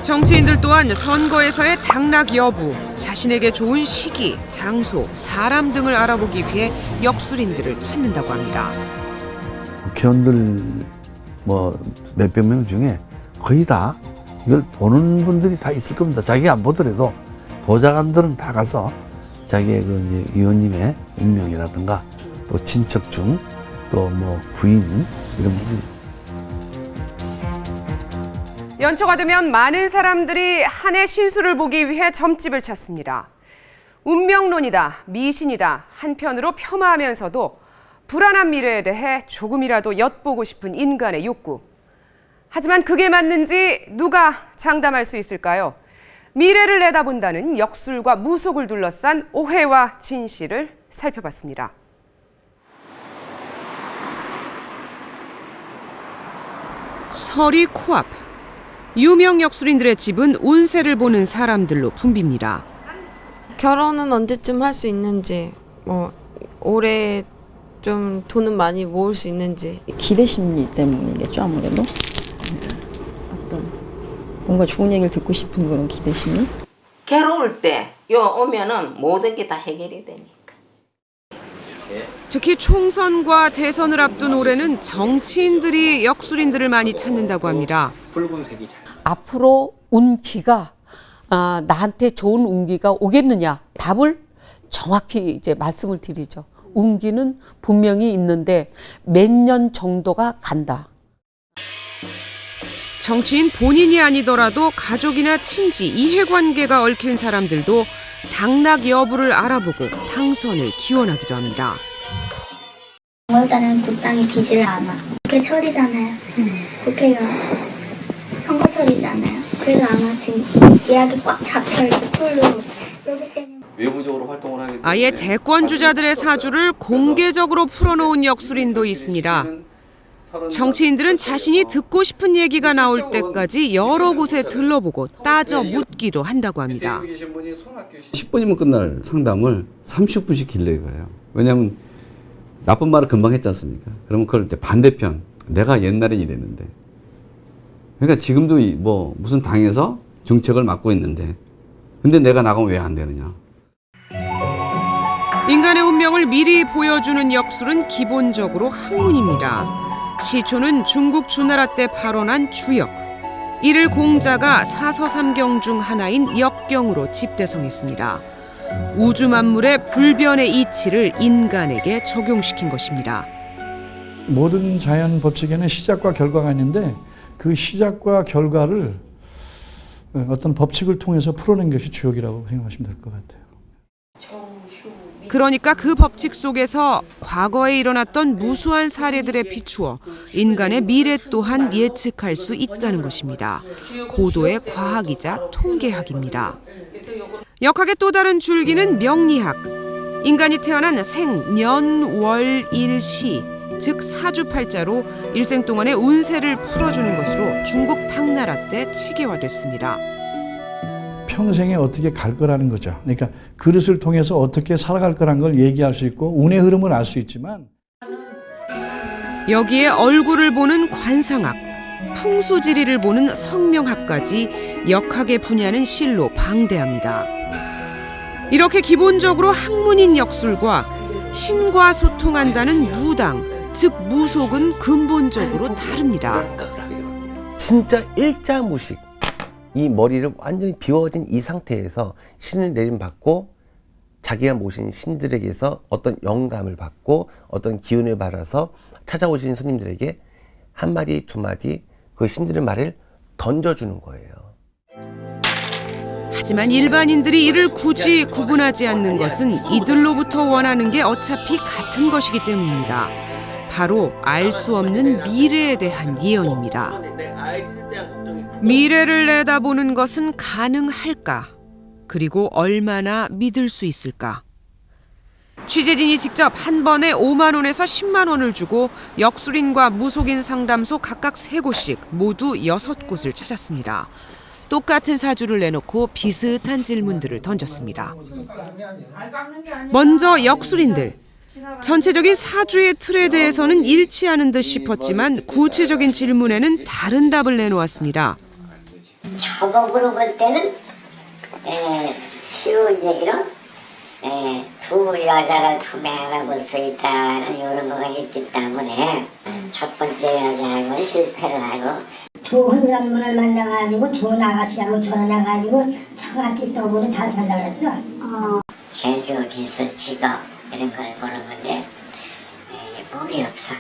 정치인들 또한 선거에서의 당락 여부, 자신에게 좋은 시기, 장소, 사람 등을 알아보기 위해 역술인들을 찾는다고 합니다. 국회의원들 몇백 명 중에 거의 다 이걸 보는 분들이 다 있을 겁니다. 자기가 안 보더라도 보좌관들은 다 가서 자기의 그 의원님의 운명이라든가 또 친척 중 또 부인 이런 분들이. 연초가 되면 많은 사람들이 한 해 신수를 보기 위해 점집을 찾습니다. 운명론이다, 미신이다 한편으로 폄하하면서도 불안한 미래에 대해 조금이라도 엿보고 싶은 인간의 욕구. 하지만 그게 맞는지 누가 장담할 수 있을까요? 미래를 내다본다는 역술과 무속을 둘러싼 오해와 진실을 살펴봤습니다. 설이 코앞. 유명 역술인들의 집은 운세를 보는 사람들로 붐빕니다. 결혼은 언제쯤 할 수 있는지, 올해 좀 돈은 많이 모을 수 있는지. 기대 심리 때문이겠죠, 아무래도. 어떤 뭔가 좋은 얘기를 듣고 싶은 그런 기대 심리? 괴로울 때 오면은 모든 게 다 해결이 되니까. 특히 총선과 대선을 앞둔 올해는 정치인들이 역술인들을 많이 찾는다고 합니다. 앞으로 운기가 나한테 좋은 운기가 오겠느냐? 답을 정확히 이제 말씀을 드리죠. 운기는 분명히 있는데 몇 년 정도가 간다. 정치인 본인이 아니더라도 가족이나 친지, 이해관계가 얽힌 사람들도 당락 여부를 알아보고 당선을 기원하기도 합니다. 5월달에는 국당이 비지를 않아. 국회철이잖아요. 국회가 선거철이잖아요. 그래서 아마 지금 예약이 꽉 잡혀있어, 풀로. 그렇기 때문에 외부적으로 활동을 하기 때문에 아예 대권주자들의 사주를 공개적으로 풀어놓은 역술인도 있습니다. 정치인들은 자신이 듣고 싶은 얘기가 나올 때까지 여러 곳에 들러보고 따져 묻기도 한다고 합니다. 10분이면 끝날 상담을 30분씩 길게 가요. 왜냐하면 나쁜 말을 금방 했지 않습니까? 그러면 그걸 이제 반대편, 내가 옛날엔 이랬는데. 그러니까 지금도 무슨 당에서 정책을 맡고 있는데 근데 내가 나가면 왜 안 되느냐. 인간의 운명을 미리 보여주는 역술은 기본적으로 학문입니다. 시초는 중국 주나라 때 발원한 주역. 이를 공자가 사서삼경 중 하나인 역경으로 집대성했습니다. 우주 만물의 불변의 이치를 인간에게 적용시킨 것입니다. 모든 자연 법칙에는 시작과 결과가 있는데 그 시작과 결과를 어떤 법칙을 통해서 풀어낸 것이 주역이라고 생각하시면 될 것 같아요. 그러니까 그 법칙 속에서 과거에 일어났던 무수한 사례들에 비추어 인간의 미래 또한 예측할 수 있다는 것입니다. 고도의 과학이자 통계학입니다. 역학의 또 다른 줄기는 명리학. 인간이 태어난 생, 년, 월, 일, 시, 즉 사주팔자로 일생 동안의 운세를 풀어주는 것으로 중국 당나라 때 체계화됐습니다. 평생에 어떻게 갈 거라는 거죠. 그러니까 그릇을 통해서 어떻게 살아갈 거라는 걸 얘기할 수 있고 운의 흐름을 알 수 있지만 여기에 얼굴을 보는 관상학, 풍수지리를 보는 성명학까지 역학의 분야는 실로 방대합니다. 이렇게 기본적으로 학문인 역술과 신과 소통한다는 무당, 즉 무속은 근본적으로 다릅니다. 진짜 일자무식. 이 머리를 완전히 비워진 이 상태에서 신을 내림받고 자기가 모신 신들에게서 어떤 영감을 받고 어떤 기운을 받아서 찾아오신 손님들에게 한 마디 두 마디 그 신들의 말을 던져주는 거예요. 하지만 일반인들이 이를 굳이 구분하지 않는 것은 이들로부터 원하는 게 어차피 같은 것이기 때문입니다. 바로 알 수 없는 미래에 대한 예언입니다. 미래를 내다보는 것은 가능할까? 그리고 얼마나 믿을 수 있을까? 취재진이 직접 한 번에 5만 원에서 10만 원을 주고 역술인과 무속인 상담소 각각 3곳씩 모두 6곳을 찾았습니다. 똑같은 사주를 내놓고 비슷한 질문들을 던졌습니다. 먼저 역술인들. 전체적인 사주의 틀에 대해서는 일치하는 듯 싶었지만 구체적인 질문에는 다른 답을 내놓았습니다. 법으로 볼 때는 쉬운 얘기로 두 여자를 두 명을 볼 수 있다는 이런 거가 있기 때문에 첫 번째 여자하고는 실패를 하고 좋은 남문을 만나가지고 좋은 아가씨하고 결혼해가지고 처갓집 떡으로 잘 산다 그랬어. 재주, 기술, 직업 이런 걸 보는 건데 목이 없어.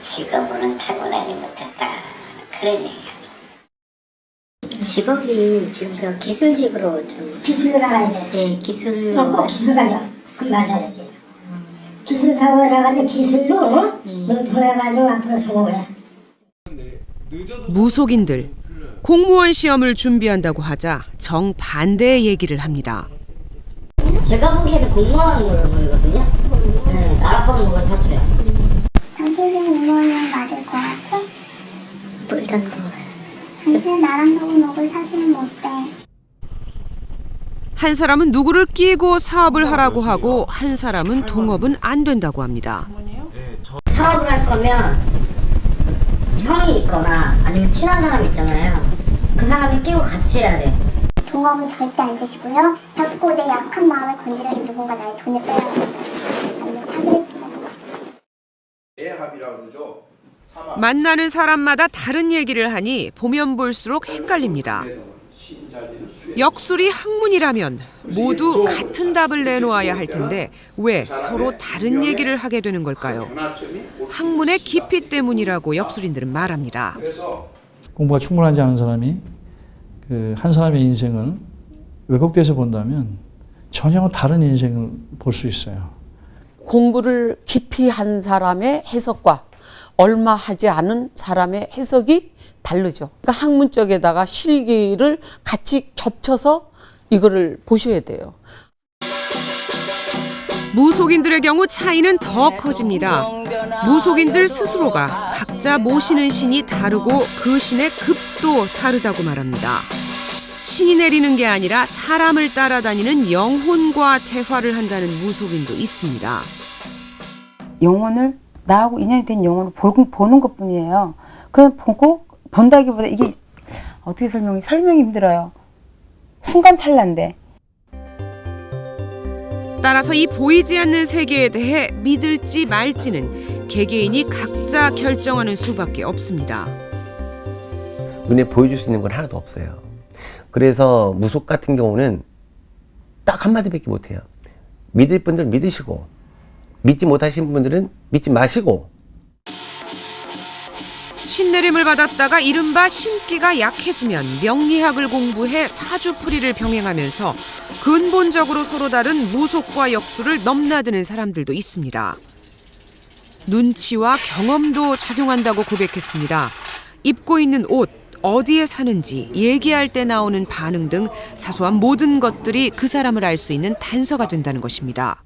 직업으로는 타고나지 못했다. 그런 얘기야. 직업이 지금 기술직으로 좀 기술을 알아야 돼. 네, 기술. 꼭 기술 가져. 그 말 잘했어요. 기술 사고를 해가지고 기술로 너 돌아가지고 앞으로 성공해. 무속인들 공무원 시험을 준비한다고 하자 정반대의 얘기를 합니다. 제가 보기에는 공무원으로 보이거든요. 네, 나라법 무건 사초야. 당신 공무원은 맞을 것 같아? 일단 뭐 당신은 나랑 먹을 사실은 못돼. 한 사람은 누구를 끼고 사업을 하라고 하고 한 사람은 동업은 안 된다고 합니다. 사업을 할 거면 형이 있거나 아니면 친한 사람 있잖아요. 그 사람이 끼고 같이 해야 돼. 동업은 절대 안 되시고요. 자꾸 내 약한 마음을 건드려서 누군가 나의 돈을 빼야 돼. 아니면 사기를 치잖아. 만나는 사람마다 다른 얘기를 하니 보면 볼수록 헷갈립니다. 역술이 학문이라면 모두 같은 답을 내놓아야 할 텐데 왜 서로 다른 얘기를 하게 되는 걸까요? 학문의 깊이 때문이라고 역술인들은 말합니다. 공부가 충분하지 않은 사람이 한 사람의 인생을 왜곡돼서 본다면 전혀 다른 인생을 볼 수 있어요. 공부를 깊이 한 사람의 해석과 얼마 하지 않은 사람의 해석이 다르죠. 그러니까 학문 쪽에다가 실기를 같이 겹쳐서 이거를 보셔야 돼요. 무속인들의 경우 차이는 더 커집니다. 무속인들 스스로가 각자 모시는 신이 다르고 그 신의 급도 다르다고 말합니다. 신이 내리는 게 아니라 사람을 따라다니는 영혼과 대화를 한다는 무속인도 있습니다. 영혼을 나하고 인연이 된 영혼을 보는 것뿐이에요. 그냥 보고 본다기보다 이게 어떻게 설명이 힘들어요. 순간찰나인데. 따라서 이 보이지 않는 세계에 대해 믿을지 말지는 개개인이 각자 결정하는 수밖에 없습니다. 눈에 보여줄 수 있는 건 하나도 없어요. 그래서 무속 같은 경우는 딱 한마디밖에 못해요. 믿을 분들 믿으시고 믿지 못하신 분들은 믿지 마시고. 신내림을 받았다가 이른바 신기가 약해지면 명리학을 공부해 사주풀이를 병행하면서 근본적으로 서로 다른 무속과 역술을 넘나드는 사람들도 있습니다. 눈치와 경험도 작용한다고 고백했습니다. 입고 있는 옷, 어디에 사는지, 얘기할 때 나오는 반응 등 사소한 모든 것들이 그 사람을 알 수 있는 단서가 된다는 것입니다.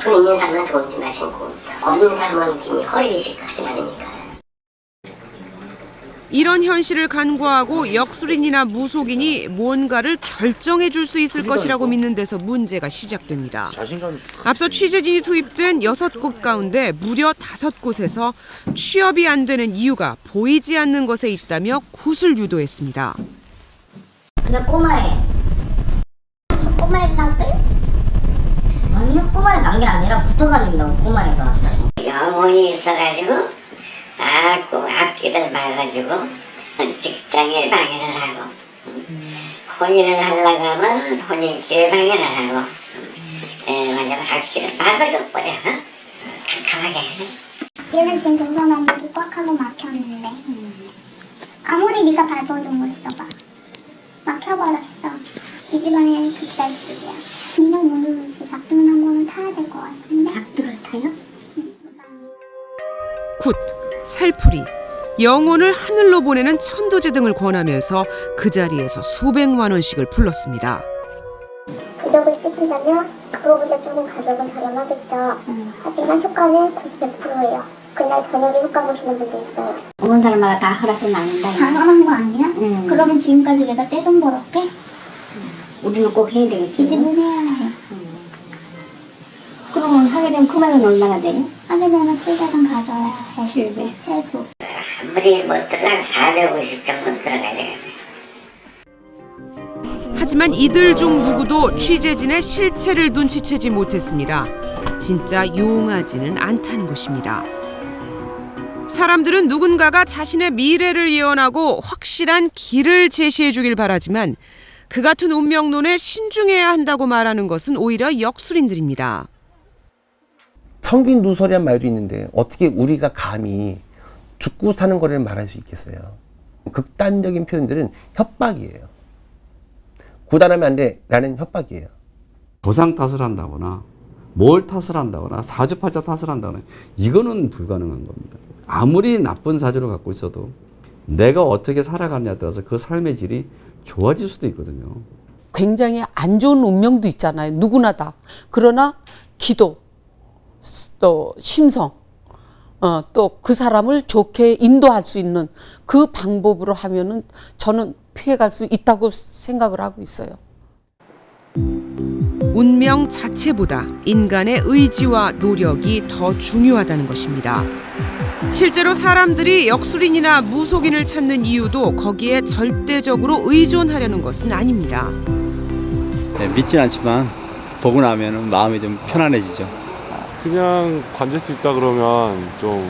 돈 있는 사람은 좋은지 마시고 없는 사람은 괜히 허리를 하지 않으니까. 이런 현실을 간과하고 역술인이나 무속인이 뭔가를 결정해 줄 수 있을 것이라고 믿는 데서 문제가 시작됩니다. 앞서 취재진이 투입된 6곳 가운데 무려 5곳에서 취업이 안 되는 이유가 보이지 않는 것에 있다며 굿을 유도했습니다. 그냥 꼬마애. 꼬마애 나왔어요? 아니요, 꼬마애 난 게 아니라 붙어다닌다고 꼬마애가. 영혼이 있어가지고 꼭 앞길을 봐가지고 직장에 방해를 하고 혼인을 하려고 하면 혼인길에 방해를 하고 완전 앞길을 막아줘 버려. 캄캄하게. 얘는 지금 동서남북이 꽉 하고 막혔는데 아무리 네가 발버둥 못 써봐 막혀버렸어. 이 집안에는 극살집이야. 니는 오늘 작두는 한 번은 타야 될 것 같은데. 작두를 타요? 굿, 살풀이, 영혼을 하늘로 보내는 천도제 등을 권하면서 그 자리에서 수백만 원씩을 불렀습니다. 부적을 쓰신다면 그거보다 조금 가격은 저렴하겠죠. 하지만 효과는 90%예요. 그날 저녁에 효과 보시는 분도 있어요. 온 사람마다 다 하라서는 안 된다. 당연한 거 아니야? 그러면 지금까지 내가 떼돈 벌었게? 우리는 꼭 해야 되겠어. 이 집은 해야 해. 그러면 하게 되면 금액은 얼마나 돼요? 하게 되면 700은 가져야 해. 700. 최소. 아무리 못 들어간 450 정도는 들어가야 되겠네. 하지만 이들 중 누구도 취재진의 실체를 눈치채지 못했습니다. 진짜 용하지는 않다는 것입니다. 사람들은 누군가가 자신의 미래를 예언하고 확실한 길을 제시해 주길 바라지만 그 같은 운명론에 신중해야 한다고 말하는 것은 오히려 역술인들입니다. 청긴누설이란 말도 있는데 어떻게 우리가 감히 죽고 사는 거를 말할 수 있겠어요. 극단적인 표현들은 협박이에요. 구단하면 안 돼 라는 협박이에요. 조상 탓을 한다거나 뭘 탓을 한다거나 사주팔자 탓을 한다거나 이거는 불가능한 겁니다. 아무리 나쁜 사주를 갖고 있어도 내가 어떻게 살아가느냐에 따라서 그 삶의 질이 좋아질 수도 있거든요. 굉장히 안 좋은 운명도 있잖아요. 누구나 다. 그러나 기도, 또 심성, 또 그 사람을 좋게 인도할 수 있는 그 방법으로 하면은 저는 피해갈 수 있다고 생각을 하고 있어요. 운명 자체보다 인간의 의지와 노력이 더 중요하다는 것입니다. 실제로 사람들이 역술인이나 무속인을 찾는 이유도 거기에 절대적으로 의존하려는 것은 아닙니다. 네, 믿진 않지만 보고 나면 마음이 좀 편안해지죠. 그냥 관질 수 있다 그러면 좀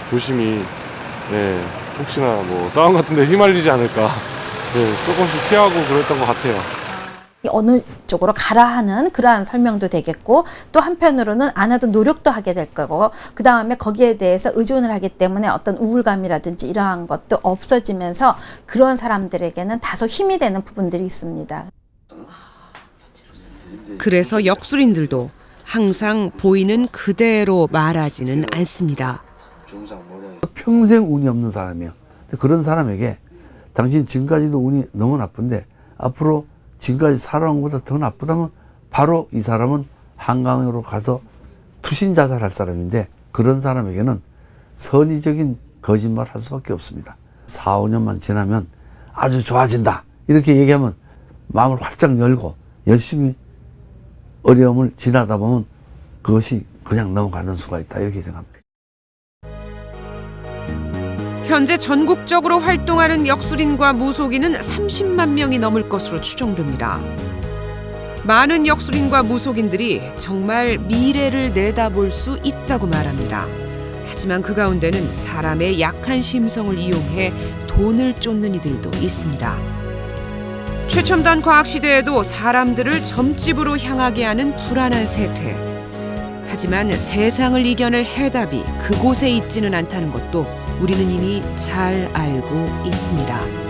조심히, 네, 혹시나 뭐 싸움 같은 데 휘말리지 않을까, 네, 조금씩 피하고 그랬던 것 같아요. 어느 쪽으로 가라 하는 그러한 설명도 되겠고, 또 한편으로는 안 하던 노력도 하게 될 거고, 그 다음에 거기에 대해서 의존을 하기 때문에 어떤 우울감이라든지 이러한 것도 없어지면서 그런 사람들에게는 다소 힘이 되는 부분들이 있습니다. 그래서 역술인들도 항상 보이는 그대로 말하지는 않습니다. 평생 운이 없는 사람이에요. 그런 사람에게 당신 지금까지도 운이 너무 나쁜데 앞으로 지금까지 살아온 것보다 더 나쁘다면 바로 이 사람은 한강으로 가서 투신 자살할 사람인데, 그런 사람에게는 선의적인 거짓말 할 수밖에 없습니다. 4, 5년만 지나면 아주 좋아진다 이렇게 얘기하면 마음을 활짝 열고 열심히 어려움을 지나다 보면 그것이 그냥 넘어가는 수가 있다 이렇게 생각합니다. 현재 전국적으로 활동하는 역술인과 무속인은 30만 명이 넘을 것으로 추정됩니다. 많은 역술인과 무속인들이 정말 미래를 내다볼 수 있다고 말합니다. 하지만 그 가운데는 사람의 약한 심성을 이용해 돈을 쫓는 이들도 있습니다. 최첨단 과학 시대에도 사람들을 점집으로 향하게 하는 불안한 세태. 하지만 세상을 이겨낼 해답이 그곳에 있지는 않다는 것도 우리는 이미 잘 알고 있습니다.